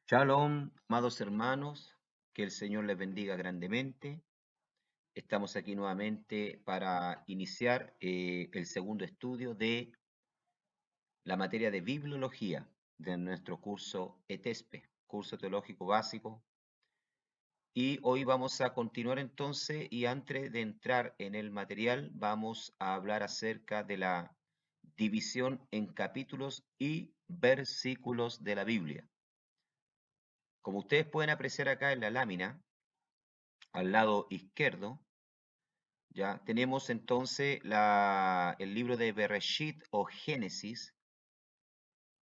Shalom, amados hermanos, que el Señor les bendiga grandemente. Estamos aquí nuevamente para iniciar el segundo estudio de la materia de bibliología de nuestro curso ETESPE, curso teológico básico. Y hoy vamos a continuar entonces y antes de entrar en el material vamos a hablar acerca de la división en capítulos y versículos de la Biblia. Como ustedes pueden apreciar acá en la lámina, al lado izquierdo, ya tenemos entonces el libro de Bereshit o Génesis,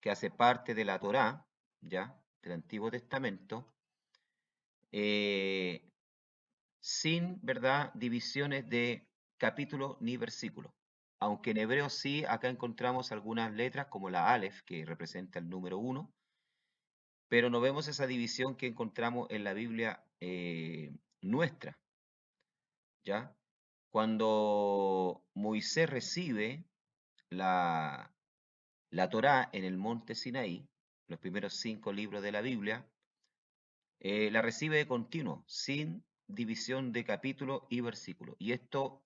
que hace parte de la Torá, ya, del Antiguo Testamento, eh, sin, ¿verdad?, divisiones de capítulo ni versículo. Aunque en hebreo sí, acá encontramos algunas letras como la Aleph, que representa el número uno, pero no vemos esa división que encontramos en la Biblia nuestra, ¿ya? Cuando Moisés recibe la, la Torá en el monte Sinaí, los primeros 5 libros de la Biblia, la recibe de continuo, sin división de capítulo y versículo. Y esto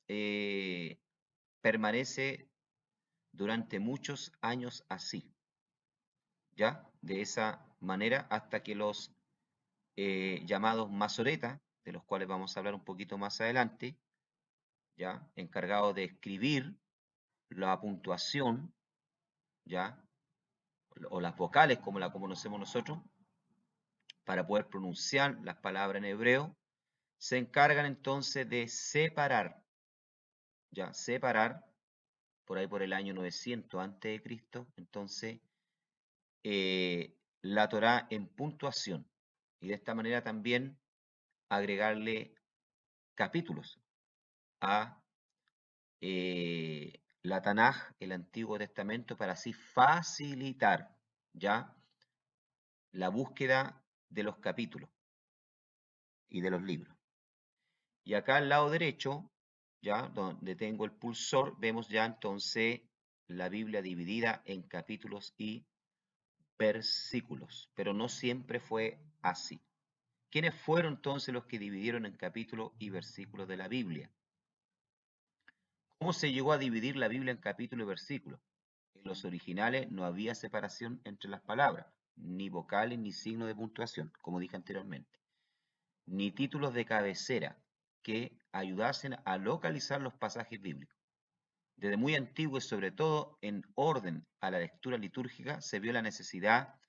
permanece durante muchos años así, ¿ya? De esa manera hasta que los llamados masoretas, de los cuales vamos a hablar un poquito más adelante, ¿ya? Encargados de escribir la puntuación, ¿ya? O las vocales como la conocemos nosotros, para poder pronunciar las palabras en hebreo, se encargan entonces de separar, ya, separar, por ahí por el año 900 antes de Cristo, entonces, la Torá en puntuación, y de esta manera también agregarle capítulos a la Tanaj, el Antiguo Testamento, para así facilitar, ya, la búsqueda de los capítulos y de los libros. Y acá al lado derecho, ya donde tengo el pulsor, vemos ya entonces la Biblia dividida en capítulos y versículos, pero no siempre fue así. ¿Quiénes fueron entonces los que dividieron en capítulos y versículos de la Biblia? ¿Cómo se llegó a dividir la Biblia en capítulos y versículos? En los originales no había separación entre las palabras, ni vocales ni signos de puntuación, como dije anteriormente, ni títulos de cabecera que ayudasen a localizar los pasajes bíblicos. Desde muy antiguo y sobre todo en orden a la lectura litúrgica se vio la necesidad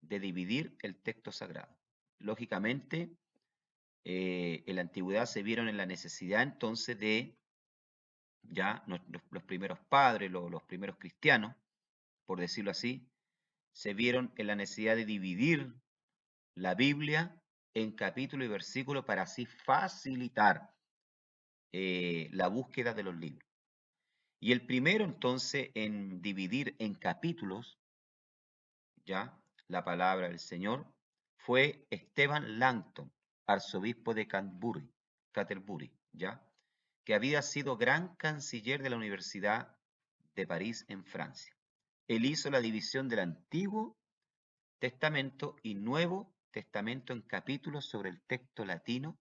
de dividir el texto sagrado. Lógicamente, en la antigüedad se vieron en la necesidad entonces de ya los primeros padres, los primeros cristianos, por decirlo así, se vieron en la necesidad de dividir la Biblia en capítulo y versículo para así facilitar la búsqueda de los libros. Y el primero entonces en dividir en capítulos, ya, la palabra del Señor, fue Esteban Langton, arzobispo de Canterbury, ya, que había sido gran canciller de la Universidad de París en Francia. Él hizo la división del Antiguo Testamento y Nuevo Testamento en capítulos sobre el texto latino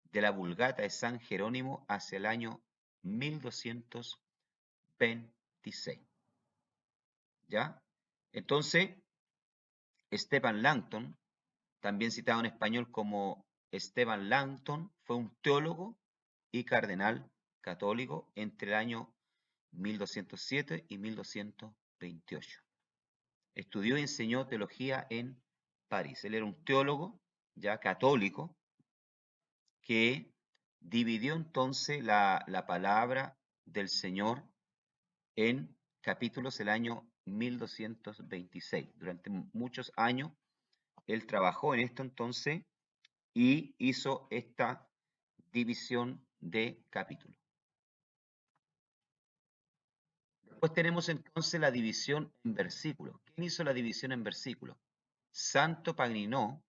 de la Vulgata de San Jerónimo hacia el año 1226. ¿Ya? Entonces, Esteban Langton, también citado en español como Esteban Langton, fue un teólogo y cardenal católico entre el año 1207 y 1228. Estudió y enseñó teología en París. Él era un teólogo ya católico que dividió entonces la palabra del Señor en capítulos el año 1226. Durante muchos años él trabajó en esto entonces y hizo esta división de capítulos. Después tenemos entonces la división en versículos. ¿Quién hizo la división en versículos? Santo Pagnino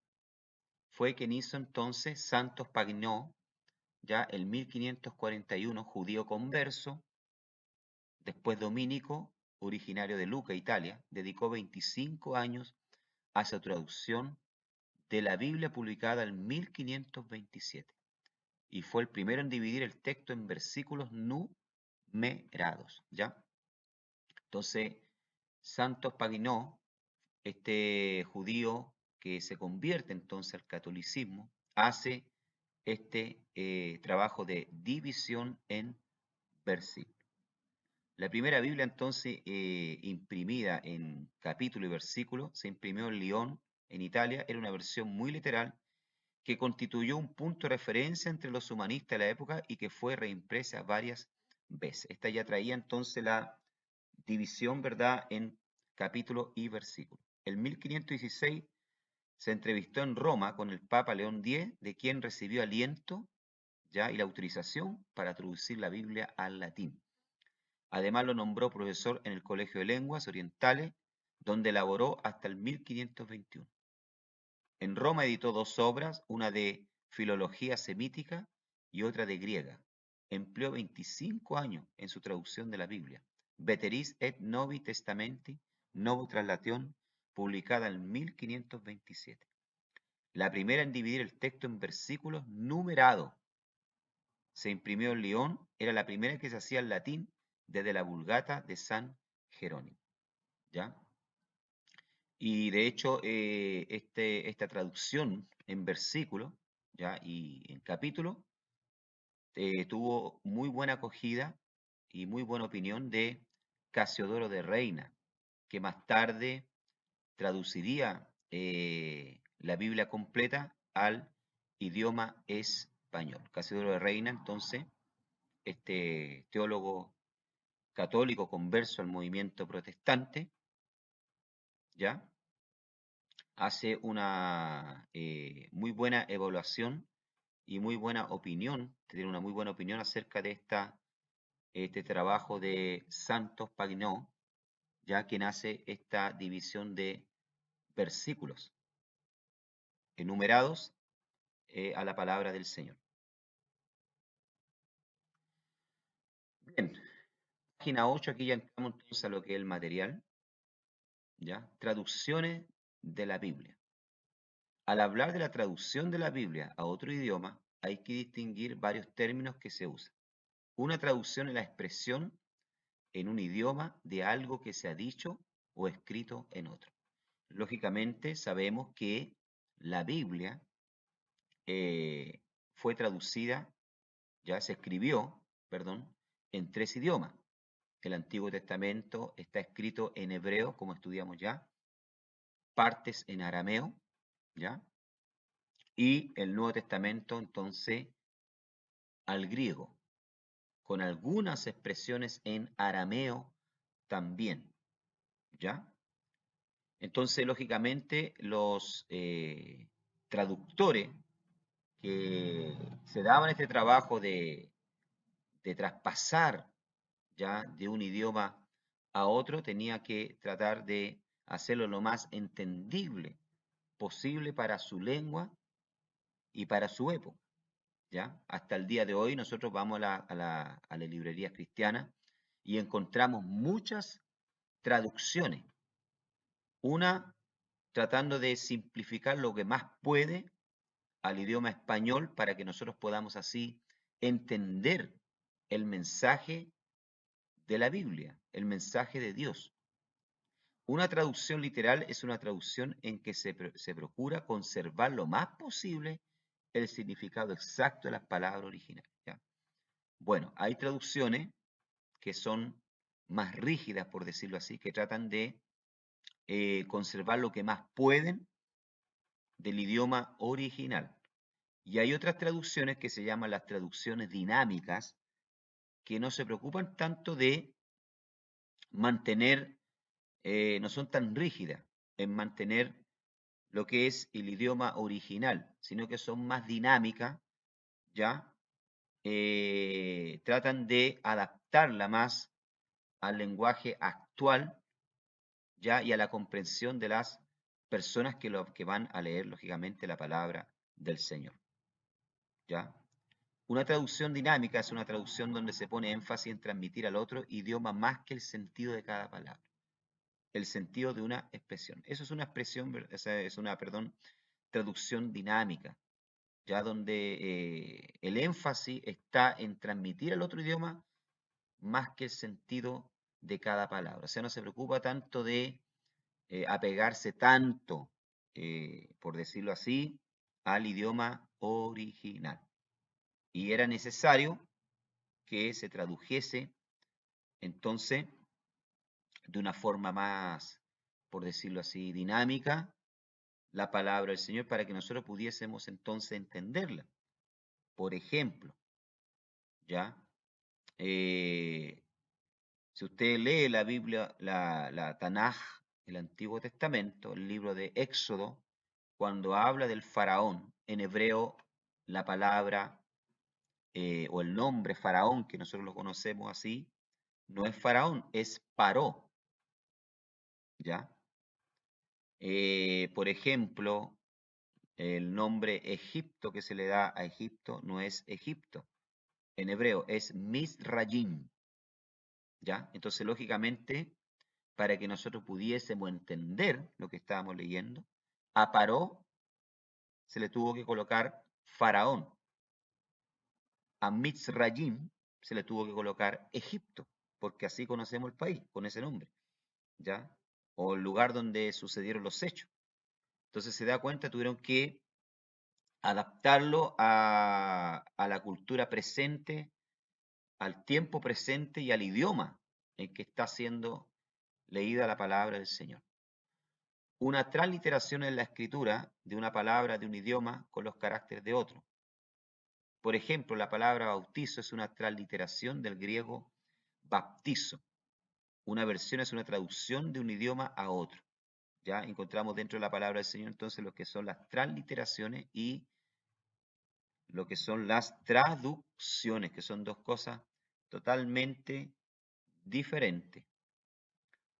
fue quien hizo entonces Santos Pagnino, ya el 1541, judío converso, después dominico, originario de Lucca, Italia, dedicó 25 años a su traducción de la Biblia publicada en 1527 y fue el primero en dividir el texto en versículos numerados, ¿ya? Entonces, Santos Paginó, este judío que se convierte entonces al catolicismo, hace este trabajo de división en versículos. La primera Biblia entonces imprimida en capítulo y versículo se imprimió en Lyon, en Italia. Era una versión muy literal que constituyó un punto de referencia entre los humanistas de la época y que fue reimpresa varias veces. Esta ya traía entonces la división, ¿verdad?, en capítulo y versículo. En 1516 se entrevistó en Roma con el Papa León X, de quien recibió aliento, ¿ya?, y la autorización para traducir la Biblia al latín. Además lo nombró profesor en el Colegio de Lenguas Orientales, donde elaboró hasta el 1521. En Roma editó dos obras, una de filología semítica y otra de griega. Empleó 25 años en su traducción de la Biblia. Veteris et Novi Testamenti, Novo Translation, publicada en 1527. La primera en dividir el texto en versículos numerados. Se imprimió en Lyon, era la primera que se hacía en latín desde la Vulgata de San Jerónimo, ¿ya? Y de hecho, esta traducción en versículo, ¿ya?, y en capítulo, tuvo muy buena acogida y muy buena opinión de Casiodoro de Reina, que más tarde traduciría la Biblia completa al idioma español. Casiodoro de Reina, entonces, este teólogo católico converso al movimiento protestante, ¿ya?, hace una muy buena evaluación y muy buena opinión, tiene una muy buena opinión acerca de este trabajo de Santos Paginó, ya quien hace esta división de versículos enumerados a la palabra del Señor. Bien, página 8, aquí ya entramos entonces a lo que es el material, ¿ya? Traducciones de la Biblia. Al hablar de la traducción de la Biblia a otro idioma, hay que distinguir varios términos que se usan. Una traducción es la expresión en un idioma de algo que se ha dicho o escrito en otro. Lógicamente, sabemos que la Biblia fue traducida, ya se escribió, perdón, en 3 idiomas. El Antiguo Testamento está escrito en hebreo, como estudiamos ya, partes en arameo, ¿ya? Y el Nuevo Testamento, entonces, al griego, con algunas expresiones en arameo también, ¿ya? Entonces, lógicamente, los traductores que se daban este trabajo de traspasar ya de un idioma a otro, tenía que tratar de hacerlo lo más entendible posible para su lengua y para su época, ¿ya? Hasta el día de hoy nosotros vamos a las librerías cristianas y encontramos muchas traducciones. Una tratando de simplificar lo que más puede al idioma español para que nosotros podamos así entender el mensaje de la Biblia, el mensaje de Dios. Una traducción literal es una traducción en que se procura conservar lo más posible el significado exacto de las palabras originales, ¿ya? Bueno, hay traducciones que son más rígidas, por decirlo así, que tratan de conservar lo que más pueden del idioma original. Y hay otras traducciones que se llaman las traducciones dinámicas, que no se preocupan tanto de mantener, no son tan rígidas en mantener lo que es el idioma original, sino que son más dinámicas, ¿ya? Tratan de adaptarla más al lenguaje actual, ¿ya? Y a la comprensión de las personas que van a leer, lógicamente, la palabra del Señor, ¿ya? Una traducción dinámica es una traducción donde se pone énfasis en transmitir al otro idioma más que el sentido de cada palabra, el sentido de una expresión. Eso es una expresión, es una, perdón, traducción dinámica, ya donde el énfasis está en transmitir al otro idioma más que el sentido de cada palabra. O sea, no se preocupa tanto de apegarse tanto, por decirlo así, al idioma original. Y era necesario que se tradujese entonces de una forma más, por decirlo así, dinámica, la palabra del Señor para que nosotros pudiésemos entonces entenderla. Por ejemplo, ¿ya? Eh, si usted lee la Biblia, la Tanaj, el Antiguo Testamento, el libro de Éxodo, cuando habla del faraón, en hebreo la palabra o el nombre faraón, que nosotros lo conocemos así, no es faraón, es paró, ¿ya? Por ejemplo, el nombre Egipto que se le da a Egipto no es Egipto, en hebreo es Misrayim, ¿ya? Entonces, lógicamente, para que nosotros pudiésemos entender lo que estábamos leyendo, a Paró se le tuvo que colocar Faraón, a Mitzrayim se le tuvo que colocar Egipto, porque así conocemos el país, con ese nombre, ¿ya? O el lugar donde sucedieron los hechos. Entonces se da cuenta, tuvieron que adaptarlo a la cultura presente, al tiempo presente y al idioma en que está siendo leída la palabra del Señor. Una transliteración en la escritura de una palabra de un idioma con los caracteres de otro. Por ejemplo, la palabra bautizo es una transliteración del griego baptizo. Una versión es una traducción de un idioma a otro. Ya encontramos dentro de la palabra del Señor entonces lo que son las transliteraciones y lo que son las traducciones, que son dos cosas totalmente diferentes.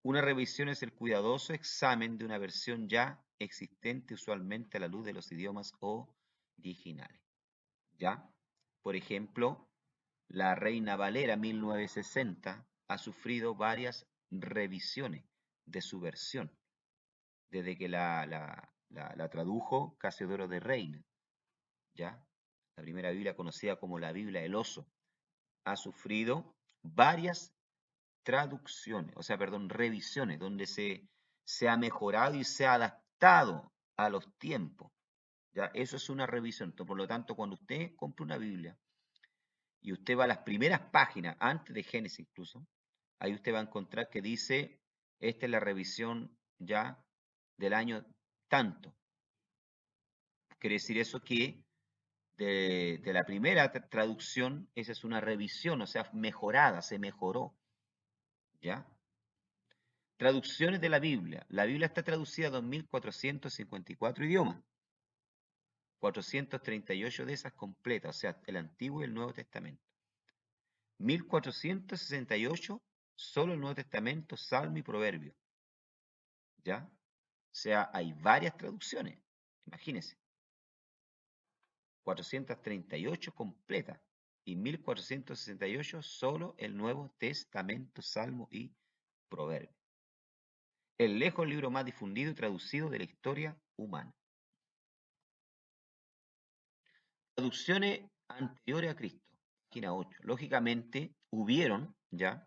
Una revisión es el cuidadoso examen de una versión ya existente, usualmente a la luz de los idiomas originales. ¿Ya? Por ejemplo, la Reina Valera 1960 ha sufrido varias revisiones de su versión, desde que la tradujo Casiodoro de Reina, ¿ya? La primera Biblia conocida como la Biblia del Oso, ha sufrido varias traducciones, o sea, perdón, revisiones, donde se ha mejorado y se ha adaptado a los tiempos. ¿Ya? Eso es una revisión. Por lo tanto, cuando usted compra una Biblia y usted va a las primeras páginas, antes de Génesis incluso, ahí usted va a encontrar que dice, esta es la revisión ya del año tanto. Quiere decir eso que de la primera traducción, esa es una revisión, o sea, mejorada, se mejoró. ¿Ya? Traducciones de la Biblia. La Biblia está traducida a 2.454 idiomas. 438 de esas completas, o sea, el Antiguo y el Nuevo Testamento. 1.468 solo el Nuevo Testamento, Salmo y Proverbio. ¿Ya? O sea, hay varias traducciones. Imagínense. 438 completas y 1.468 solo el Nuevo Testamento, Salmo y Proverbio. El lejos libro más difundido y traducido de la historia humana. Traducciones anteriores a Cristo, página 8. Lógicamente, hubieron ya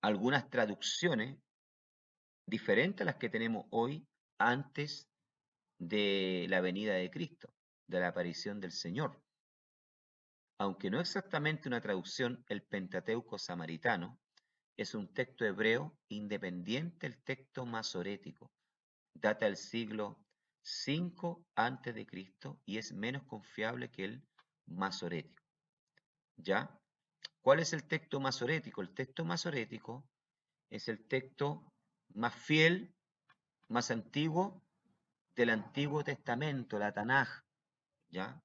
algunas traducciones diferentes a las que tenemos hoy antes de la venida de Cristo, de la aparición del Señor. Aunque no exactamente una traducción, el Pentateuco samaritano es un texto hebreo independiente del texto masorético. Data del siglo V antes de Cristo y es menos confiable que el masorético. ¿Ya? ¿Cuál es el texto masorético? El texto masorético es el texto más fiel, más antiguo del Antiguo Testamento, la Tanaj, ¿ya?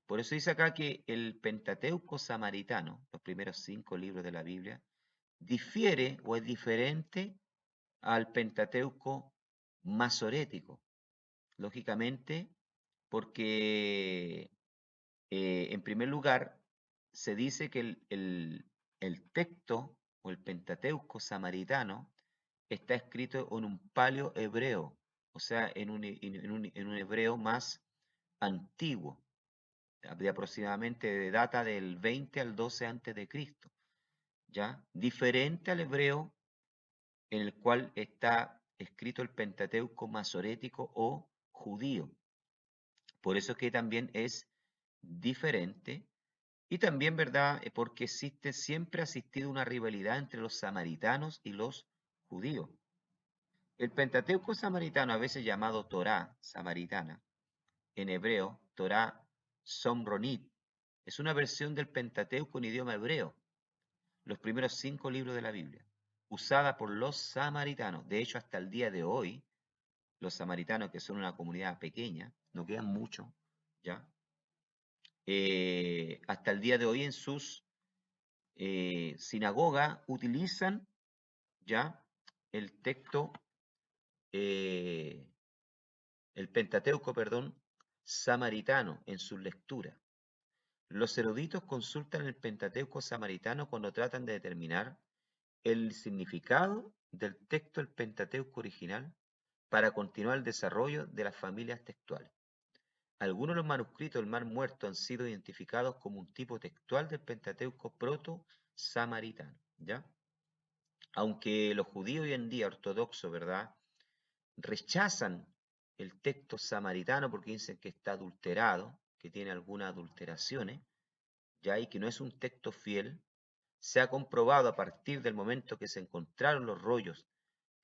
Por eso dice acá que el Pentateuco samaritano, los primeros 5 libros de la Biblia, difiere o es diferente al Pentateuco masorético. Lógicamente, porque en primer lugar se dice que el texto o el Pentateuco samaritano está escrito en un paleo hebreo, o sea, en un hebreo más antiguo, de aproximadamente de data del 20 al 12 antes de Cristo, ¿ya? Diferente al hebreo en el cual está escrito el Pentateuco masorético o judío. Por eso es que también es diferente y también, ¿verdad? Porque siempre ha existido una rivalidad entre los samaritanos y los judíos. El Pentateuco samaritano, a veces llamado Torá samaritana, en hebreo, Torá Somronit, es una versión del Pentateuco en idioma hebreo, los primeros 5 libros de la Biblia, usada por los samaritanos. De hecho, hasta el día de hoy, los samaritanos, que son una comunidad pequeña, no quedan mucho, ¿ya? Hasta el día de hoy en sus sinagogas utilizan ya el texto, eh, el Pentateuco, perdón, samaritano en sus lecturas. Los eruditos consultan el Pentateuco samaritano cuando tratan de determinar el significado del texto del Pentateuco original para continuar el desarrollo de las familias textuales. Algunos de los manuscritos del Mar Muerto han sido identificados como un tipo textual del Pentateuco proto-samaritano, ¿ya? Aunque los judíos hoy en día ortodoxos, ¿verdad?, rechazan el texto samaritano porque dicen que está adulterado, que tiene algunas adulteraciones, ¿ya? Y que no es un texto fiel. Se ha comprobado a partir del momento que se encontraron los rollos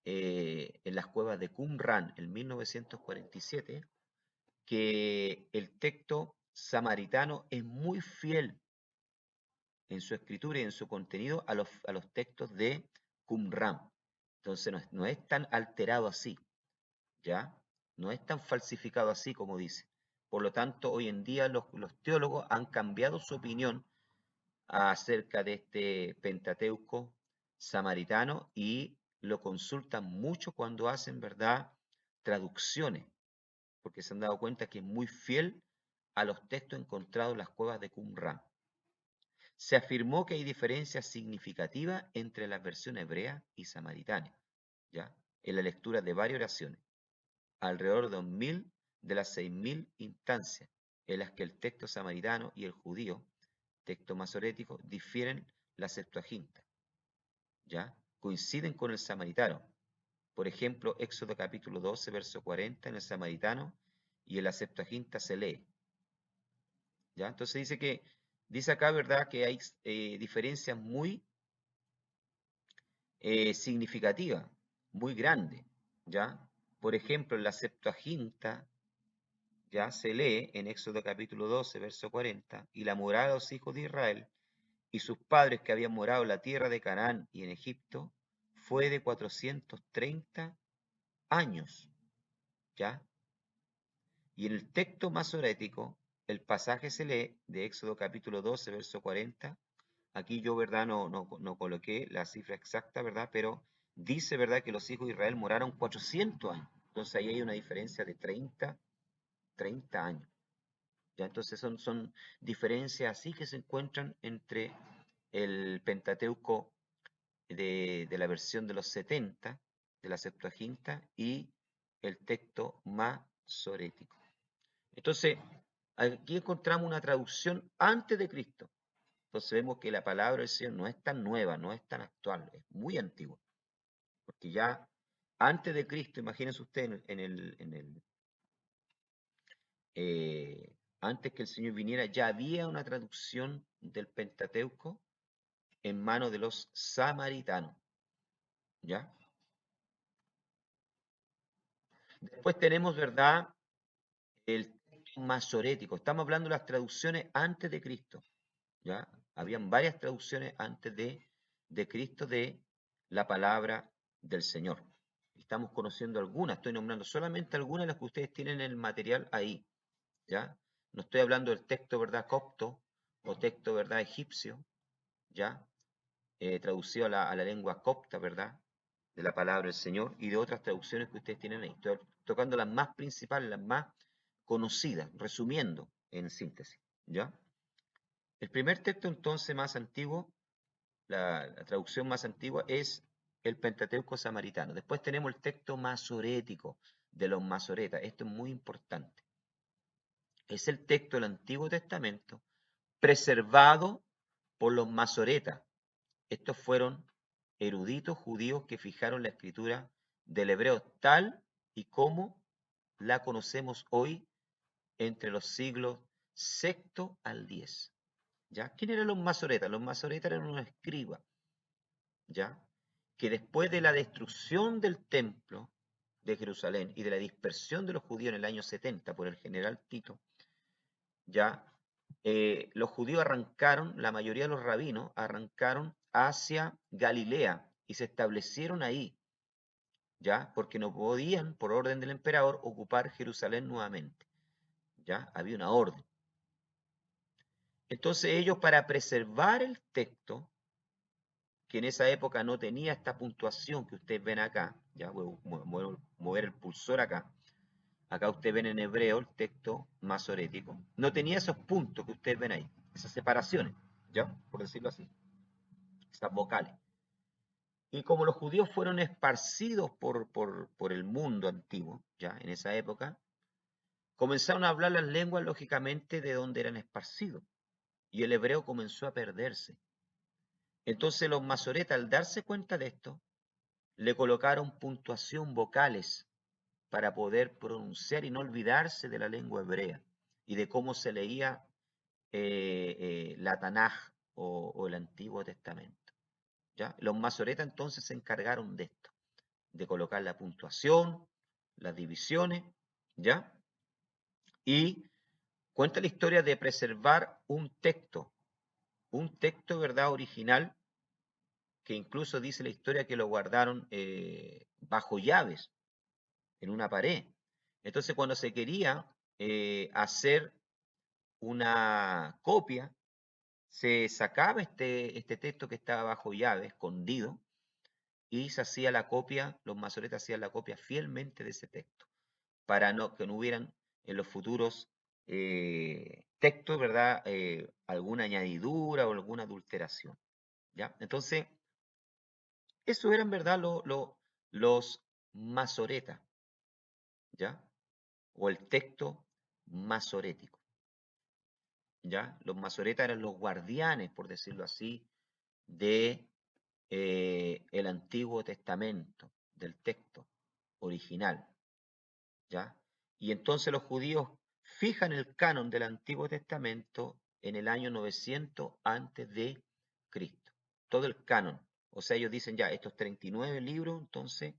en las cuevas de Qumran en 1947, que el texto samaritano es muy fiel en su escritura y en su contenido a los textos de Qumran. Entonces no es tan alterado así, ¿ya? No es tan falsificado así como dice. Por lo tanto, hoy en día los teólogos han cambiado su opinión acerca de este Pentateuco samaritano y lo consultan mucho cuando hacen, ¿verdad?, traducciones, porque se han dado cuenta que es muy fiel a los textos encontrados en las cuevas de Qumran. Se afirmó que hay diferencias significativas entre las versiones hebrea y samaritana, ¿ya?, en la lectura de varias oraciones, alrededor de 1000 de las 6000 instancias en las que el texto samaritano y el judío, texto masorético, difieren la Septuaginta, ¿ya? Coinciden con el samaritano. Por ejemplo, Éxodo capítulo 12, verso 40 en el samaritano y en la Septuaginta se lee, ¿ya? Entonces dice acá, ¿verdad?, que hay diferencias muy significativas, muy grandes, ¿ya? Por ejemplo, en la Septuaginta ya se lee en Éxodo capítulo 12, verso 40, y la morada de los hijos de Israel y sus padres que habían morado en la tierra de Canaán y en Egipto fue de 430 años, ¿ya? Y en el texto masorético, el pasaje se lee de Éxodo capítulo 12, verso 40. Aquí yo, ¿verdad?, no coloqué la cifra exacta, ¿verdad?, pero dice, ¿verdad?, que los hijos de Israel moraron 400 años. Entonces ahí hay una diferencia de 30 años. ¿Ya? Entonces son diferencias así que se encuentran entre el Pentateuco de la versión de los 70, de la Septuaginta, y el texto masorético. Entonces, aquí encontramos una traducción antes de Cristo. Entonces vemos que la palabra del Señor no es tan nueva, no es tan actual, es muy antigua. Porque ya antes de Cristo, imagínense usted antes que el Señor viniera, ya había una traducción del Pentateuco en manos de los samaritanos, ¿ya? Después tenemos, ¿verdad?, el texto masorético. Estamos hablando de las traducciones antes de Cristo, ¿ya? Habían varias traducciones antes de Cristo de la palabra del Señor. Estamos conociendo algunas, estoy nombrando solamente algunas de las que ustedes tienen en el material ahí, ¿ya? No estoy hablando del texto, ¿verdad?, copto o texto, ¿verdad?, egipcio, ¿ya? Traducido a la lengua copta, ¿verdad?, de la palabra del Señor, y de otras traducciones que ustedes tienen ahí. Estoy tocando las más principales, las más conocidas, resumiendo en síntesis, ¿ya? El primer texto entonces más antiguo, la traducción más antigua, es el Pentateuco samaritano. Después tenemos el texto masorético de los masoretas. Esto es muy importante. Es el texto del Antiguo Testamento preservado por los masoretas. Estos fueron eruditos judíos que fijaron la escritura del hebreo tal y como la conocemos hoy entre los siglos VI al X. ¿Ya? ¿Quién eran los masoretas? Los masoretas eran unos escribas, ¿ya? Que después de la destrucción del templo de Jerusalén y de la dispersión de los judíos en el año 70 por el general Tito, ¿ya? Los judíos arrancaron, la mayoría de los rabinos arrancaron hacia Galilea y se establecieron ahí, ¿ya? Porque no podían, por orden del emperador, ocupar Jerusalén nuevamente, ¿ya? Había una orden. Entonces ellos, para preservar el texto, que en esa época no tenía esta puntuación que ustedes ven acá, ya voy a mover el cursor acá, acá ustedes ven en hebreo el texto masorético, no tenía esos puntos que ustedes ven ahí, esas separaciones, ya, por decirlo así, esas vocales. Y como los judíos fueron esparcidos por el mundo antiguo, ya, en esa época, comenzaron a hablar las lenguas lógicamente de donde eran esparcidos, y el hebreo comenzó a perderse. Entonces los masoretas, al darse cuenta de esto, le colocaron puntuación vocales para poder pronunciar y no olvidarse de la lengua hebrea y de cómo se leía la Tanaj o el Antiguo Testamento. ¿Ya? Los masoretas entonces se encargaron de esto, de colocar la puntuación, las divisiones, ¿ya? Y cuenta la historia de preservar un texto, ¿verdad?, original, que incluso dice la historia que lo guardaron bajo llaves, en una pared. Entonces, cuando se quería hacer una copia, se sacaba este texto que estaba bajo llave, escondido, y se hacía la copia, los masoretas hacían la copia fielmente de ese texto, para que no hubieran en los futuros textos, ¿verdad?, alguna añadidura o alguna adulteración. ¿Ya? Entonces, eso eran, ¿verdad?, los masoretas, ¿ya? O el texto masorético, ¿ya? Los masoretas eran los guardianes, por decirlo así, de el Antiguo Testamento, del texto original, ¿ya? Y entonces los judíos fijan el canon del Antiguo Testamento en el año 900 antes de Cristo. Todo el canon. O sea, ellos dicen ya, estos 39 libros, entonces,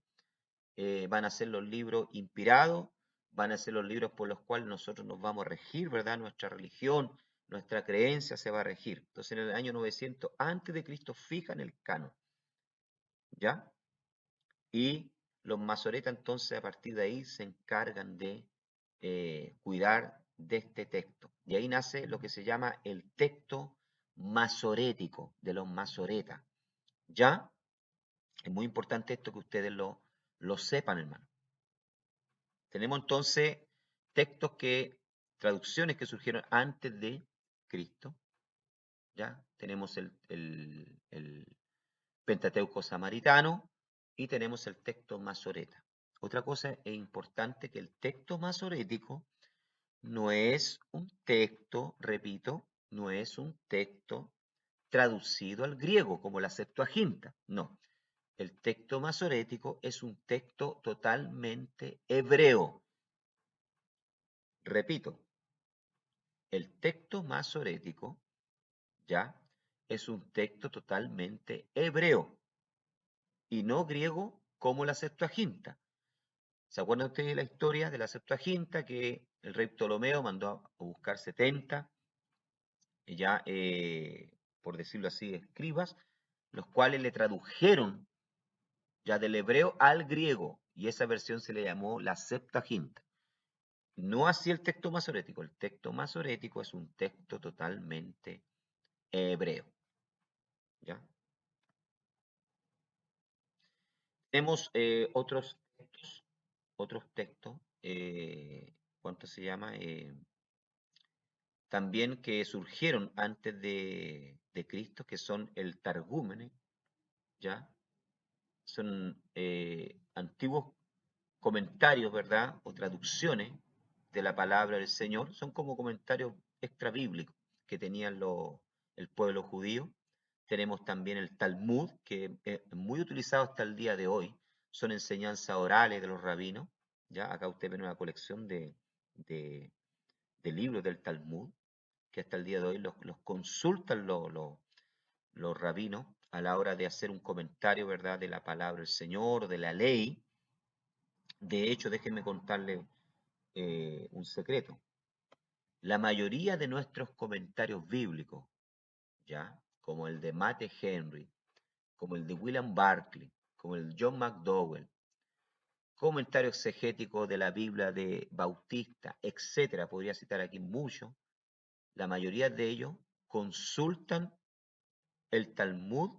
van a ser los libros inspirados, van a ser los libros por los cuales nosotros nos vamos a regir, ¿verdad? Nuestra religión, nuestra creencia se va a regir. Entonces, en el año 900 antes de Cristo fijan el canon, ¿ya? Y los masoretas entonces a partir de ahí se encargan de cuidar de este texto. Y ahí nace lo que se llama el texto masorético de los masoretas. ¿Ya? Es muy importante esto que ustedes lo sepan, hermano. Tenemos entonces textos traducciones que surgieron antes de Cristo. ¿Ya? Tenemos el Pentateuco samaritano y tenemos el texto masoreta. Otra cosa es importante, que el texto masorético no es un texto, repito, no es un texto traducido al griego como la Septuaginta, no. El texto masorético es un texto totalmente hebreo. Repito, el texto masorético, ¿ya?, es un texto totalmente hebreo y no griego como la Septuaginta. ¿Se acuerdan ustedes de la historia de la Septuaginta, que el rey Ptolomeo mandó a buscar 70, ya, por decirlo así, escribas, los cuales le tradujeron ya del hebreo al griego, y esa versión se le llamó la Septuaginta. No así el texto masorético. El texto masorético es un texto totalmente hebreo. ¿Ya? Tenemos otros textos, ¿cuánto se llama? También que surgieron antes de Cristo, que son el Targúmene, ¿ya? son antiguos comentarios, ¿verdad? O traducciones de la palabra del Señor, son como comentarios extra bíblicos que tenían el pueblo judío. Tenemos también el Talmud, que es muy utilizado hasta el día de hoy. Son enseñanzas orales de los rabinos. ¿Ya? Acá usted ve una colección de libros del Talmud, que hasta el día de hoy los consultan los rabinos a la hora de hacer un comentario, ¿verdad?, de la palabra del Señor, de la ley. De hecho, déjenme contarle un secreto. La mayoría de nuestros comentarios bíblicos, ¿ya?, como el de Matthew Henry, como el de William Barclay, como el de John McDowell, comentario exegético de la Biblia de Bautista, etcétera, podría citar aquí mucho, la mayoría de ellos consultan el Talmud,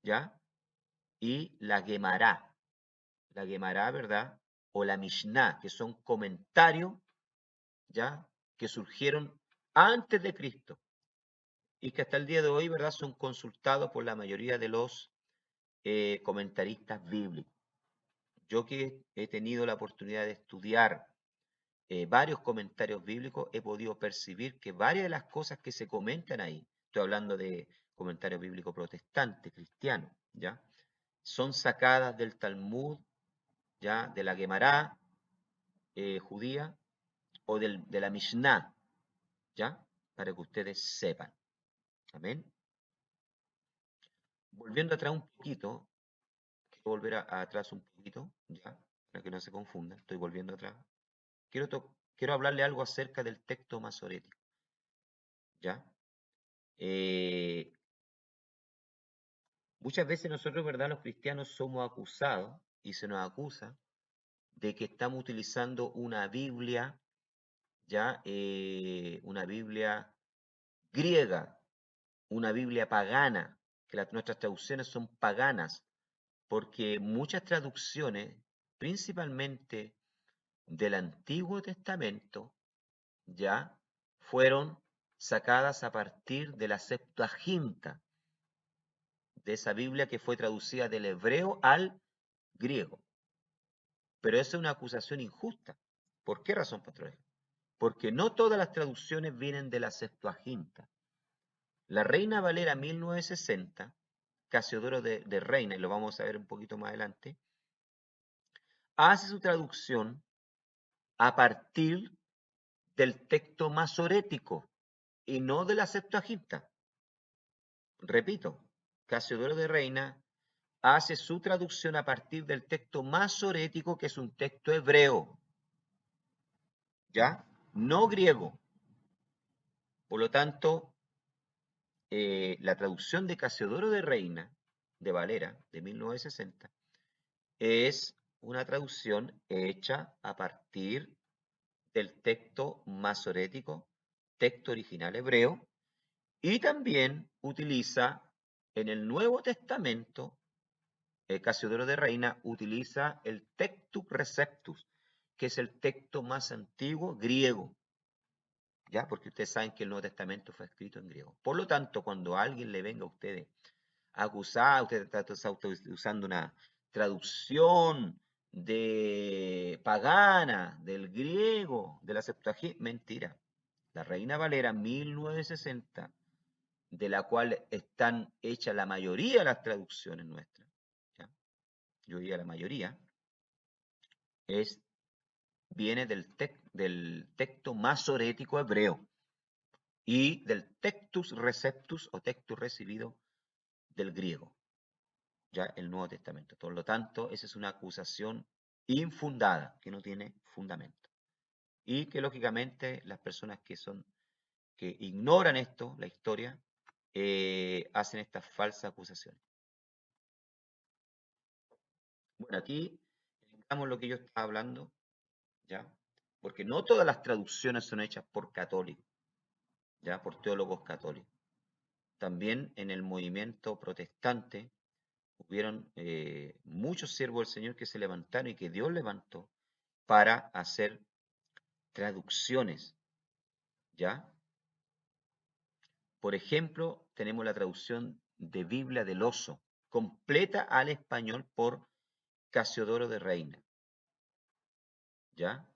¿ya?, y la Gemara, ¿verdad?, o la Mishnah, que son comentarios, ¿ya?, que surgieron antes de Cristo y que hasta el día de hoy, ¿verdad?, son consultados por la mayoría de los comentaristas bíblicos. Yo que he tenido la oportunidad de estudiar varios comentarios bíblicos, he podido percibir que varias de las cosas que se comentan ahí, estoy hablando de comentarios bíblicos protestantes, cristianos, ¿ya?, son sacadas del Talmud, ¿ya?, de la Gemara judía o de la Mishnah, ¿ya?, para que ustedes sepan. Amén. Volviendo atrás un poquito, quiero volver atrás un poquito, ¿ya?, para que no se confunda, estoy volviendo atrás. Quiero hablarle algo acerca del texto masorético, ¿ya? Eh, Muchas veces nosotros, ¿verdad?, los cristianos somos acusados y se nos acusa de que estamos utilizando una Biblia, ¿ya? Una Biblia griega, una Biblia pagana, que nuestras traducciones son paganas, porque muchas traducciones, principalmente del Antiguo Testamento, ya fueron sacadas a partir de la Septuaginta, de esa Biblia que fue traducida del hebreo al griego. Pero esa es una acusación injusta. ¿Por qué razón, pastor? Porque no todas las traducciones vienen de la Septuaginta. La Reina Valera 1960, Casiodoro de Reina, y lo vamos a ver un poquito más adelante, hace su traducción a partir del texto masorético y no de la Septuaginta. Repito, Casiodoro de Reina hace su traducción a partir del texto masorético, que es un texto hebreo, ¿ya? No griego. Por lo tanto, la traducción de Casiodoro de Reina, de Valera, de 1960, es una traducción hecha a partir del texto masorético, texto original hebreo, y también utiliza en el Nuevo Testamento, Casiodoro de Reina utiliza el Textus Receptus, que es el texto más antiguo griego, ¿ya? Porque ustedes saben que el Nuevo Testamento fue escrito en griego. Por lo tanto, cuando alguien le venga a ustedes a acusar, usted está usando una traducción pagana del griego, de la Septuaginta, mentira. La Reina Valera 1960, de la cual están hechas la mayoría de las traducciones nuestras, ¿ya?, yo diría la mayoría, viene del texto masorético hebreo y del textus receptus o textus recibido del griego, ya el Nuevo Testamento. Por lo tanto, esa es una acusación infundada, que no tiene fundamento. Y que lógicamente las personas que ignoran esto, la historia, hacen estas falsas acusaciones. Bueno, aquí explicamos lo que yo estaba hablando, ¿ya? Porque no todas las traducciones son hechas por católicos, ¿ya?, por teólogos católicos. También en el movimiento protestante hubieron muchos siervos del Señor que se levantaron y que Dios levantó para hacer traducciones, ¿ya? Por ejemplo, tenemos la traducción de Biblia del Oso, completa al español por Casiodoro de Reina. ¿Ya?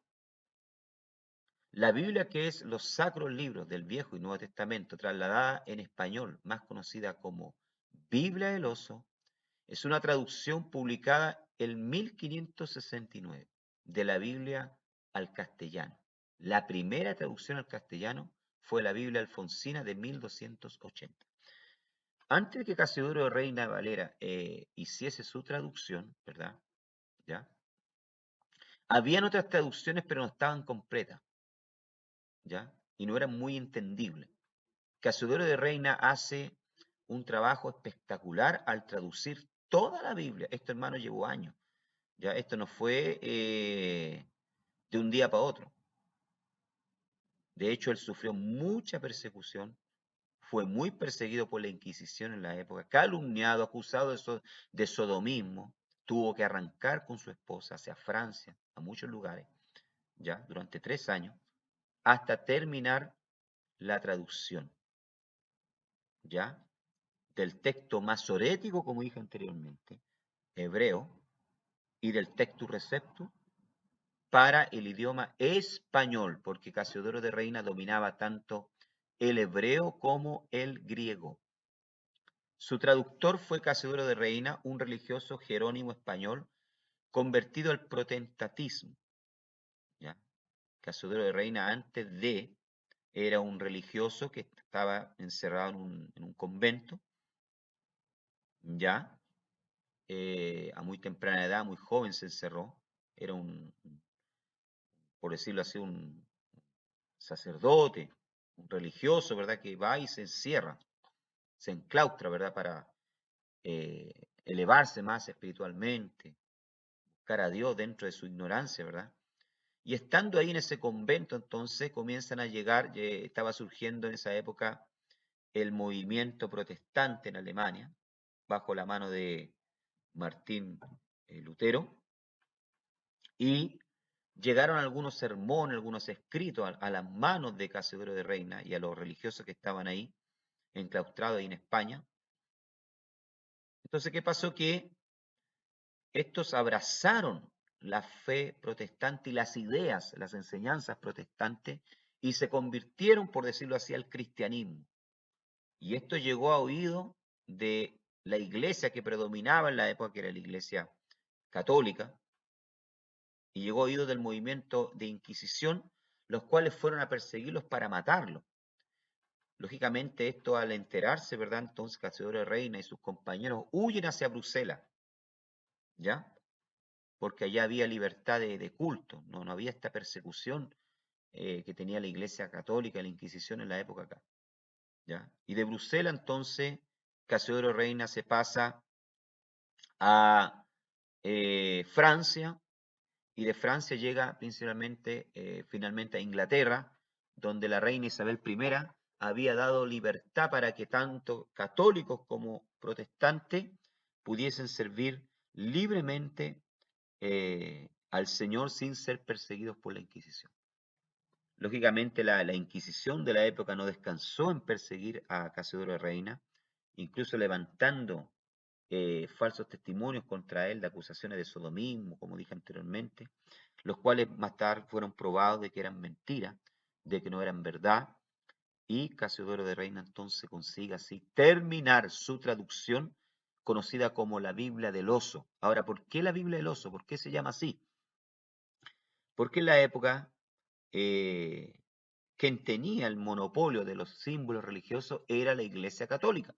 La Biblia, que es los sacros libros del Viejo y Nuevo Testamento, trasladada en español, más conocida como Biblia del Oso, es una traducción publicada en 1569 de la Biblia al castellano. La primera traducción al castellano fue la Biblia alfonsina de 1280. Antes de que Casiodoro de Reina Valera hiciese su traducción, ¿verdad? ¿Ya? Habían otras traducciones, pero no estaban completas, ¿ya? Y no eran muy entendibles. Casiodoro de Reina hace un trabajo espectacular al traducir toda la Biblia. Esto, hermano, llevó años. Ya, esto no fue de un día para otro. De hecho, él sufrió mucha persecución, fue muy perseguido por la Inquisición en la época, calumniado, acusado de sodomismo, tuvo que arrancar con su esposa hacia Francia, a muchos lugares, ya, durante 3 años, hasta terminar la traducción, ya, del texto masorético, como dije anteriormente, hebreo, y del textus receptus para el idioma español, porque Casiodoro de Reina dominaba tanto el hebreo como el griego. Su traductor fue Casiodoro de Reina, un religioso jerónimo español convertido al protestantismo. ¿Ya? Casiodoro de Reina antes de era un religioso que estaba encerrado en un convento, ya, a muy temprana edad, muy joven se encerró, era por decirlo así, un sacerdote, un religioso, ¿verdad? Que va y se encierra, se enclaustra, ¿verdad? Para elevarse más espiritualmente, buscar a Dios dentro de su ignorancia, ¿verdad? Y estando ahí en ese convento, entonces comienzan a llegar, estaba surgiendo en esa época el movimiento protestante en Alemania, bajo la mano de Martín Lutero, y llegaron algunos sermones, algunos escritos a las manos de Casiodoro de Reina y a los religiosos que estaban ahí, enclaustrados ahí en España. Entonces, ¿qué pasó? Que estos abrazaron la fe protestante y las ideas, las enseñanzas protestantes, y se convirtieron, por decirlo así, al cristianismo. Y esto llegó a oído de la iglesia que predominaba en la época, que era la iglesia católica, y llegó a oído del movimiento de Inquisición, los cuales fueron a perseguirlos para matarlos. Lógicamente, esto al enterarse, ¿verdad? Entonces Casiodoro de Reina y sus compañeros huyen hacia Bruselas, ¿ya? Porque allá había libertad de culto, no había esta persecución que tenía la Iglesia Católica, la Inquisición en la época acá, ¿ya? Y de Bruselas, entonces, Casiodoro de Reina se pasa a Francia, y de Francia llega principalmente, finalmente a Inglaterra, donde la reina Isabel I había dado libertad para que tanto católicos como protestantes pudiesen servir libremente al Señor sin ser perseguidos por la Inquisición. Lógicamente la Inquisición de la época no descansó en perseguir a Casiodoro de Reina, incluso levantando falsos testimonios contra él de acusaciones de sodomismo, como dije anteriormente, los cuales más tarde fueron probados de que eran mentiras, de que no eran verdad, y Casiodoro de Reina entonces consigue así terminar su traducción conocida como la Biblia del Oso. Ahora, ¿por qué la Biblia del Oso? ¿Por qué se llama así? Porque en la época eh, quien tenía el monopolio de los símbolos religiosos era la Iglesia Católica,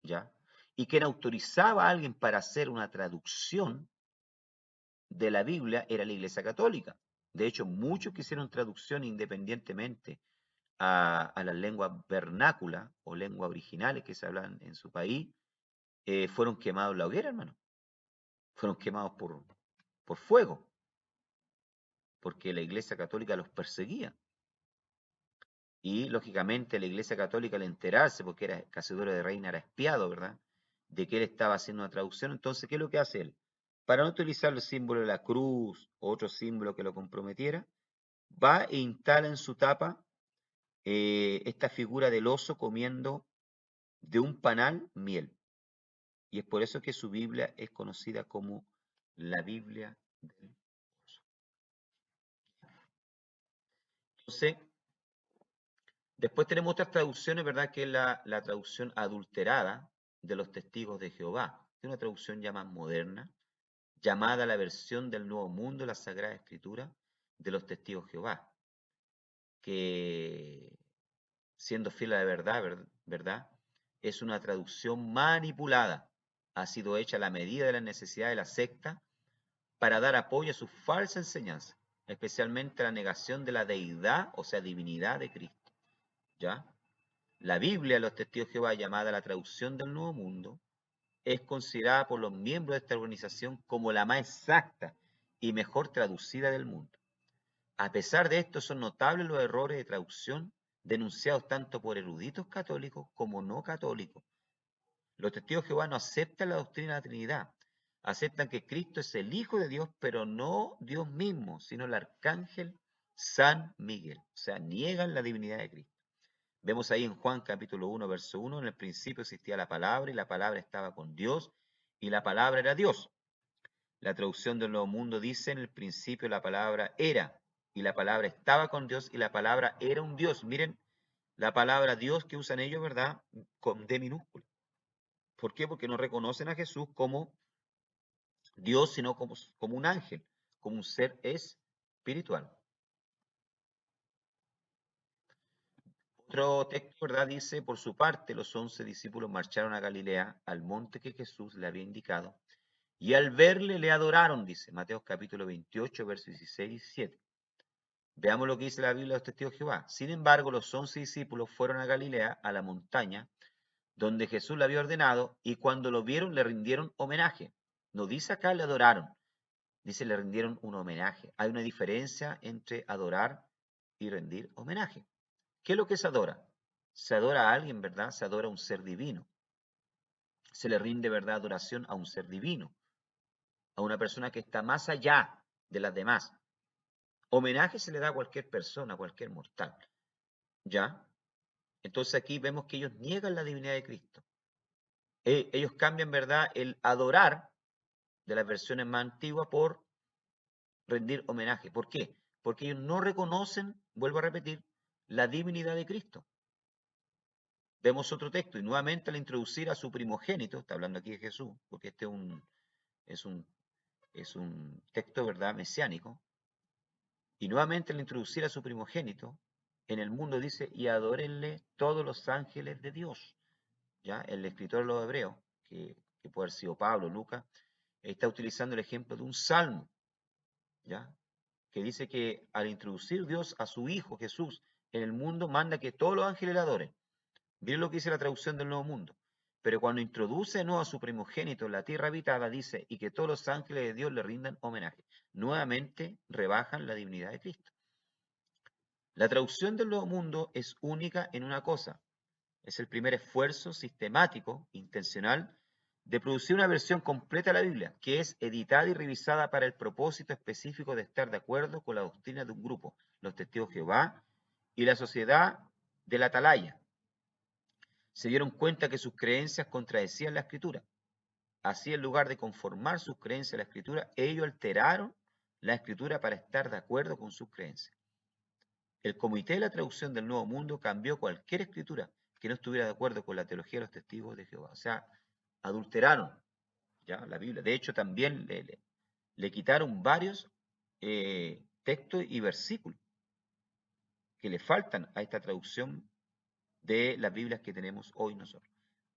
¿ya? Y quien autorizaba a alguien para hacer una traducción de la Biblia era la Iglesia Católica. De hecho, muchos que hicieron traducción independientemente a las lenguas vernáculas o lenguas originales que se hablan en su país, fueron quemados en la hoguera, hermano. Fueron quemados por fuego, porque la Iglesia Católica los perseguía. Y lógicamente la Iglesia Católica al enterarse, porque era Casiodoro de Reina, era espiado, ¿verdad? De que él estaba haciendo una traducción. Entonces, ¿qué es lo que hace él? Para no utilizar el símbolo de la cruz o otro símbolo que lo comprometiera, va e instala en su tapa esta figura del oso comiendo de un panal miel. Y es por eso que su Biblia es conocida como la Biblia del Pozo. Entonces, después tenemos otras traducciones, ¿verdad? Que es la traducción adulterada de los testigos de Jehová. Es una traducción ya más moderna, llamada la versión del Nuevo Mundo, la Sagrada Escritura de los testigos de Jehová, que siendo fiel a la verdad, es una traducción manipulada. Ha sido hecha a la medida de la necesidad de la secta para dar apoyo a su falsa enseñanza, especialmente a la negación de la deidad, o sea, divinidad de Cristo. ¿Ya? La Biblia, los testigos de Jehová, llamada la traducción del Nuevo Mundo, es considerada por los miembros de esta organización como la más exacta y mejor traducida del mundo. A pesar de esto, son notables los errores de traducción denunciados tanto por eruditos católicos como no católicos. Los testigos de Jehová no aceptan la doctrina de la Trinidad. Aceptan que Cristo es el Hijo de Dios, pero no Dios mismo, sino el arcángel San Miguel. O sea, niegan la divinidad de Cristo. Vemos ahí en Juan capítulo 1, verso 1, en el principio existía la palabra y la palabra estaba con Dios y la palabra era Dios. La traducción del Nuevo Mundo dice, en el principio la palabra era y la palabra estaba con Dios y la palabra era un Dios. Miren la palabra Dios que usan ellos, ¿verdad? Con D minúscula. ¿Por qué? Porque no reconocen a Jesús como Dios, sino como un ángel, como un ser espiritual. Otro texto, ¿verdad? Dice, por su parte, los 11 discípulos marcharon a Galilea, al monte que Jesús le había indicado, y al verle le adoraron, dice Mateo capítulo 28, versos 16 y 17. Veamos lo que dice la Biblia de los testigos de Jehová. Sin embargo, los 11 discípulos fueron a Galilea, a la montaña, donde Jesús le había ordenado, y cuando lo vieron le rindieron homenaje. No dice acá le adoraron, dice le rindieron un homenaje. Hay una diferencia entre adorar y rendir homenaje. ¿Qué es lo que se adora? Se adora a alguien, ¿verdad? Se adora a un ser divino. Se le rinde, ¿verdad?, adoración a un ser divino, a una persona que está más allá de las demás. Homenaje se le da a cualquier persona, a cualquier mortal. ¿Ya? Entonces aquí vemos que ellos niegan la divinidad de Cristo. Ellos cambian, ¿verdad?, el adorar de las versiones más antiguas por rendir homenaje. ¿Por qué? Porque ellos no reconocen, vuelvo a repetir, la divinidad de Cristo. Vemos otro texto, y nuevamente al introducir a su primogénito, está hablando aquí de Jesús, porque este es un texto, ¿verdad?, mesiánico, y nuevamente al introducir a su primogénito, en el mundo dice, y adórenle todos los ángeles de Dios. ¿Ya? El escritor de los Hebreos, que puede haber sido Pablo, Lucas, está utilizando el ejemplo de un salmo, ¿ya? Que dice que al introducir Dios a su Hijo Jesús en el mundo, manda que todos los ángeles le adoren. Miren lo que dice la traducción del Nuevo Mundo. Pero cuando introduce no a su primogénito en la tierra habitada, dice, y que todos los ángeles de Dios le rindan homenaje. Nuevamente rebajan la divinidad de Cristo. La traducción del Nuevo Mundo es única en una cosa. Es el primer esfuerzo sistemático, intencional, de producir una versión completa de la Biblia, que es editada y revisada para el propósito específico de estar de acuerdo con la doctrina de un grupo, los testigos de Jehová y la sociedad de la Atalaya. Se dieron cuenta que sus creencias contradecían la Escritura. Así, en lugar de conformar sus creencias a la Escritura, ellos alteraron la Escritura para estar de acuerdo con sus creencias. El Comité de la Traducción del Nuevo Mundo cambió cualquier escritura que no estuviera de acuerdo con la teología de los testigos de Jehová. O sea, adulteraron, ¿ya?, la Biblia. De hecho, también le quitaron varios textos y versículos que le faltan a esta traducción de las Biblias que tenemos hoy nosotros.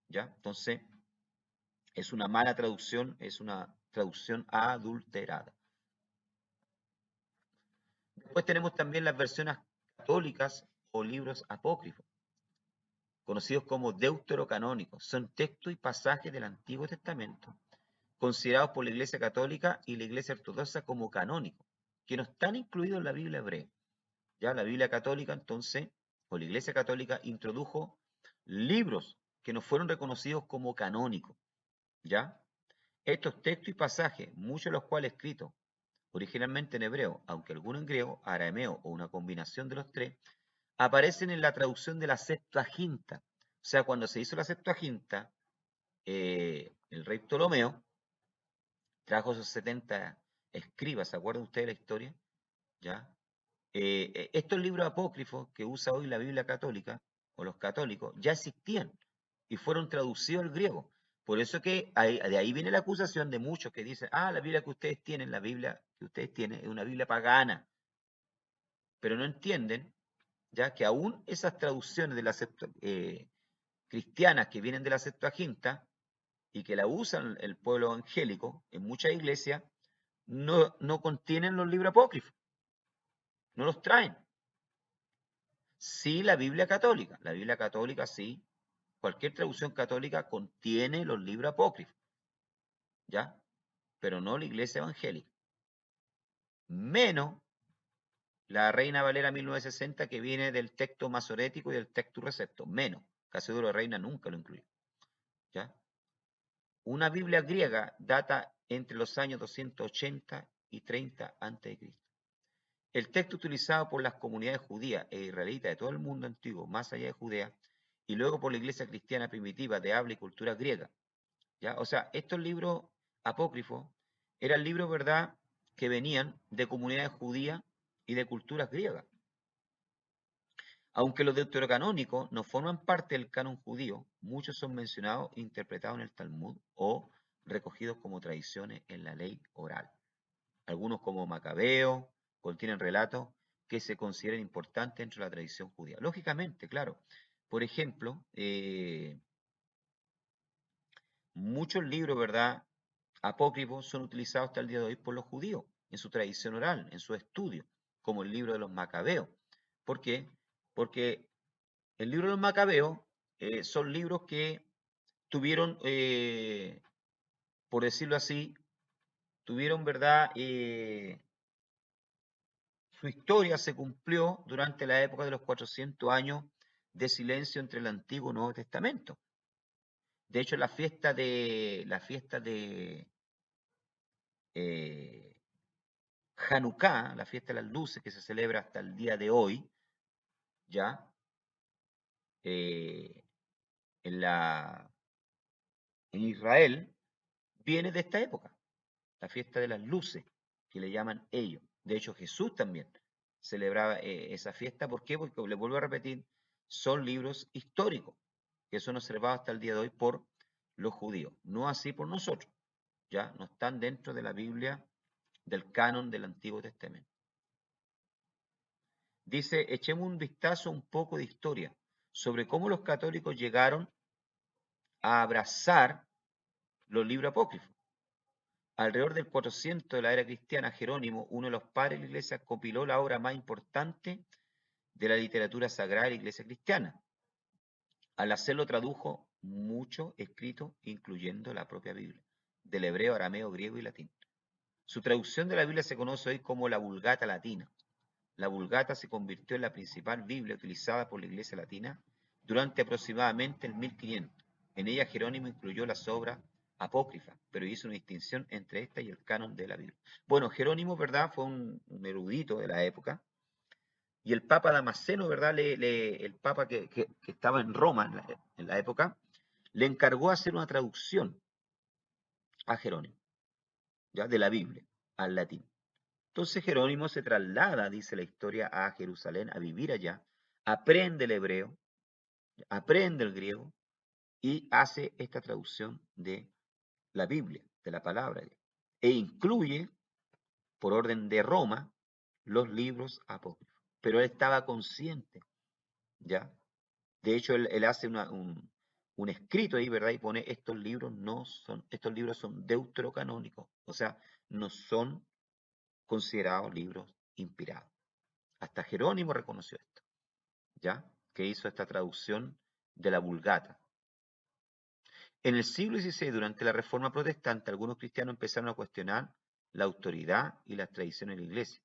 ¿Ya? Entonces, es una mala traducción, es una traducción adulterada. Después tenemos también las versiones católicas o libros apócrifos, conocidos como deuterocanónicos. Son textos y pasajes del Antiguo Testamento considerados por la Iglesia Católica y la Iglesia Ortodoxa como canónicos, que no están incluidos en la Biblia hebrea. Ya la Biblia Católica, entonces, o la Iglesia Católica, introdujo libros que no fueron reconocidos como canónicos. ¿Ya? Estos textos y pasajes, muchos de los cuales escritos originalmente en hebreo, aunque algunos en griego, arameo o una combinación de los tres, aparecen en la traducción de la Septuaginta. O sea, cuando se hizo la Septuaginta, el rey Ptolomeo, trajo esos 70 escribas, ¿se acuerdan ustedes de la historia? ¿Ya? Estos libros apócrifos que usa hoy la Biblia católica, o los católicos, ya existían y fueron traducidos al griego. Por eso que de ahí viene la acusación de muchos que dicen, la Biblia que ustedes tienen, la Biblia que ustedes tienen es una Biblia pagana, pero no entienden ya que aún esas traducciones de las cristianas que vienen de la Septuaginta y que la usan el pueblo evangélico en muchas iglesias, no contienen los libros apócrifos, no los traen. Sí, la Biblia católica sí, cualquier traducción católica contiene los libros apócrifos, ¿ya? Pero no la iglesia evangélica. Menos la Reina Valera 1960 que viene del texto masorético y del texto recepto, menos. Casiodoro de Reina nunca lo incluye, ¿ya? Una Biblia griega data entre los años 280 y 30 a.C. El texto utilizado por las comunidades judías e israelitas de todo el mundo antiguo, más allá de Judea, y luego por la iglesia cristiana primitiva de habla y cultura griega. ¿Ya? O sea, estos libros apócrifos eran libros, ¿verdad?, que venían de comunidades judías y de culturas griegas. Aunque los deuterocanónicos no forman parte del canon judío, muchos son mencionados e interpretados en el Talmud o recogidos como tradiciones en la ley oral. Algunos, como Macabeo, contienen relatos que se consideran importantes dentro de la tradición judía. Lógicamente, claro. Por ejemplo, muchos libros, ¿verdad?, apócrifos son utilizados hasta el día de hoy por los judíos en su tradición oral, en su estudio, como el libro de los Macabeos. ¿Por qué? Porque el libro de los Macabeos son libros que tuvieron, por decirlo así, tuvieron, ¿verdad?, su historia se cumplió durante la época de los 400 años de silencio entre el Antiguo y Nuevo Testamento. De hecho, la fiesta de Hanukkah, la fiesta de las luces que se celebra hasta el día de hoy, ya eh, en, en Israel, viene de esta época, la fiesta de las luces, que le llaman ellos. De hecho, Jesús también celebraba esa fiesta. ¿Por qué? Porque, le vuelvo a repetir, son libros históricos que son observados hasta el día de hoy por los judíos, no así por nosotros. Ya no están dentro de la Biblia, del canon del Antiguo Testamento. Dice, echemos un vistazo un poco de historia sobre cómo los católicos llegaron a abrazar los libros apócrifos. Alrededor del 400 de la era cristiana, Jerónimo, uno de los padres de la iglesia, compiló la obra más importante de la literatura sagrada de la iglesia cristiana. Al hacerlo tradujo mucho escrito, incluyendo la propia Biblia, del hebreo, arameo, griego y latín. Su traducción de la Biblia se conoce hoy como la Vulgata latina. La Vulgata se convirtió en la principal Biblia utilizada por la Iglesia latina durante aproximadamente el 1500. En ella Jerónimo incluyó las obras apócrifas, pero hizo una distinción entre esta y el canon de la Biblia. Bueno, Jerónimo, ¿verdad?, fue un erudito de la época, y el Papa Damasceno, ¿verdad?, el Papa que estaba en Roma en la época, le encargó hacer una traducción a Jerónimo, ¿ya?, de la Biblia al latín. Entonces Jerónimo se traslada, dice la historia, a Jerusalén a vivir allá, aprende el hebreo, aprende el griego y hace esta traducción de la Biblia, de la palabra de Dios. E incluye, por orden de Roma, los libros apócrifos. Pero él estaba consciente, ¿ya? De hecho, él hace un escrito ahí, ¿verdad? Y pone, estos libros son deuterocanónicos, o sea, no son considerados libros inspirados. Hasta Jerónimo reconoció esto, ¿ya? Que hizo esta traducción de la Vulgata. En el siglo XVI, durante la Reforma Protestante, algunos cristianos empezaron a cuestionar la autoridad y las tradiciones de la Iglesia.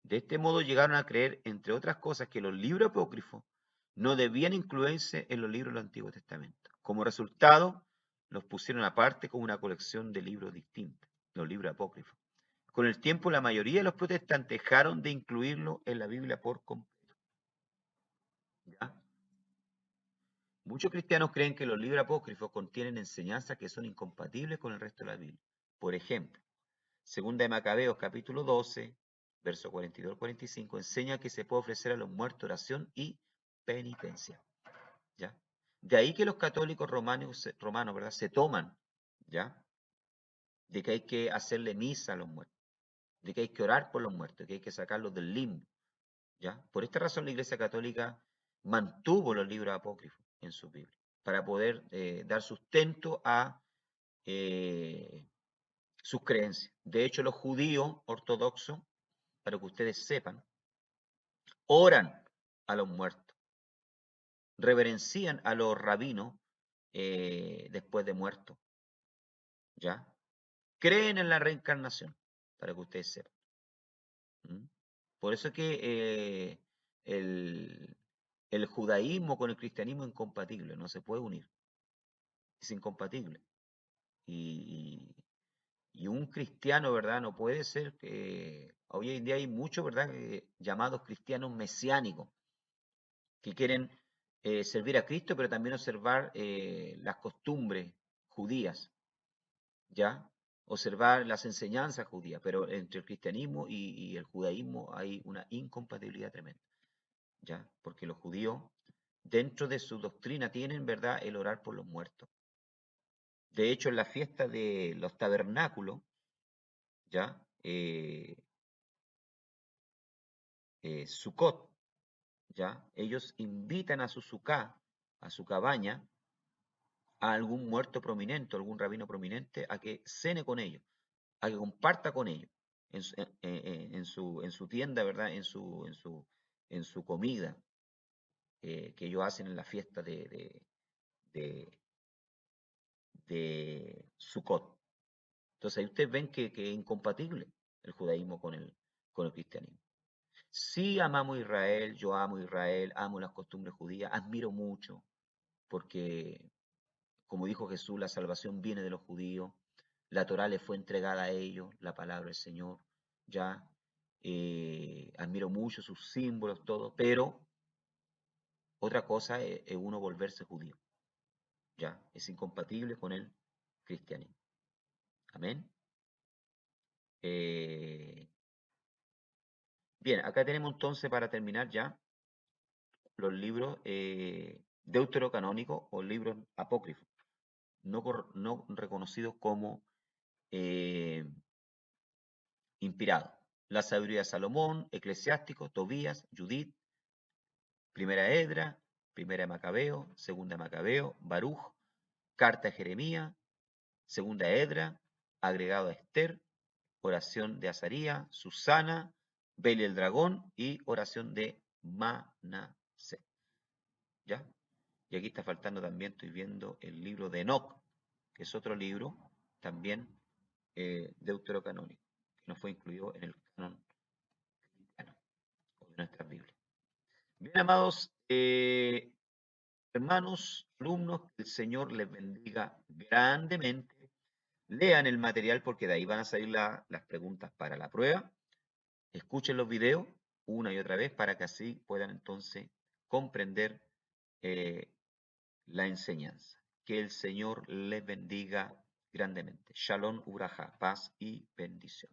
De este modo llegaron a creer, entre otras cosas, que los libros apócrifos no debían incluirse en los libros del Antiguo Testamento. Como resultado, los pusieron aparte como una colección de libros distintos, los libros apócrifos. Con el tiempo, la mayoría de los protestantes dejaron de incluirlo en la Biblia por completo. ¿Ya? Muchos cristianos creen que los libros apócrifos contienen enseñanzas que son incompatibles con el resto de la Biblia. Por ejemplo, Segunda de Macabeos, capítulo 12, verso 42 al 45, enseña que se puede ofrecer a los muertos oración y penitencia. ¿Ya? De ahí que los católicos romanos, ¿verdad?, se toman, ¿ya?, de que hay que hacerle misa a los muertos, de que hay que orar por los muertos, de que hay que sacarlos del limbo, ¿ya? Por esta razón la Iglesia Católica mantuvo los libros apócrifos en su Biblia, para poder dar sustento a sus creencias. De hecho, los judíos ortodoxos, para que ustedes sepan, oran a los muertos, reverencian a los rabinos después de muertos, ¿ya? Creen en la reencarnación, para que ustedes sepan. ¿Mm? Por eso es que el judaísmo con el cristianismo es incompatible, no se puede unir, es incompatible. Y, y un cristiano, ¿verdad?, no puede ser que hoy en día hay muchos, ¿verdad?, llamados cristianos mesiánicos, que quieren servir a Cristo, pero también observar las costumbres judías, ¿ya? Observar las enseñanzas judías, pero entre el cristianismo y el judaísmo hay una incompatibilidad tremenda, ¿ya? Porque los judíos, dentro de su doctrina, tienen, ¿verdad?, el orar por los muertos. De hecho, en la fiesta de los tabernáculos, ¿ya? Sukkot, ¿ya? Ellos invitan a su sukkah, a su cabaña, a algún muerto prominente, algún rabino prominente, a que cene con ellos, a que comparta con ellos en su tienda, ¿verdad? En su comida que ellos hacen en la fiesta de, de Sukkot. Entonces ahí ustedes ven que es incompatible el judaísmo con el cristianismo. Sí amamos Israel, yo amo Israel, amo las costumbres judías, admiro mucho, porque como dijo Jesús, la salvación viene de los judíos, la Torá le fue entregada a ellos, la palabra del Señor, ya, admiro mucho sus símbolos, todo, pero otra cosa es uno volverse judío, ya, es incompatible con el cristianismo. Amén. Bien, acá tenemos entonces para terminar ya los libros deuterocanónicos o libros apócrifos, no reconocidos como inspirados. La sabiduría de Salomón, Eclesiástico, Tobías, Judith, Primera Edra, Primera de Macabeo, Segunda de Macabeo, Baruch, Carta de Jeremías, Segunda de Edra, agregado a Esther, oración de Azaría, Susana, Beli el dragón y oración de Manasé. ¿Ya? Y aquí está faltando también, estoy viendo el libro de Enoch, que es otro libro también deuterocanónico, que no fue incluido en el canon cristiano o de nuestra Biblia. Bien, amados hermanos, alumnos, que el Señor les bendiga grandemente. Lean el material porque de ahí van a salir las preguntas para la prueba. Escuchen los videos una y otra vez para que así puedan entonces comprender la enseñanza. Que el Señor les bendiga grandemente. Shalom, Uraja, paz y bendición.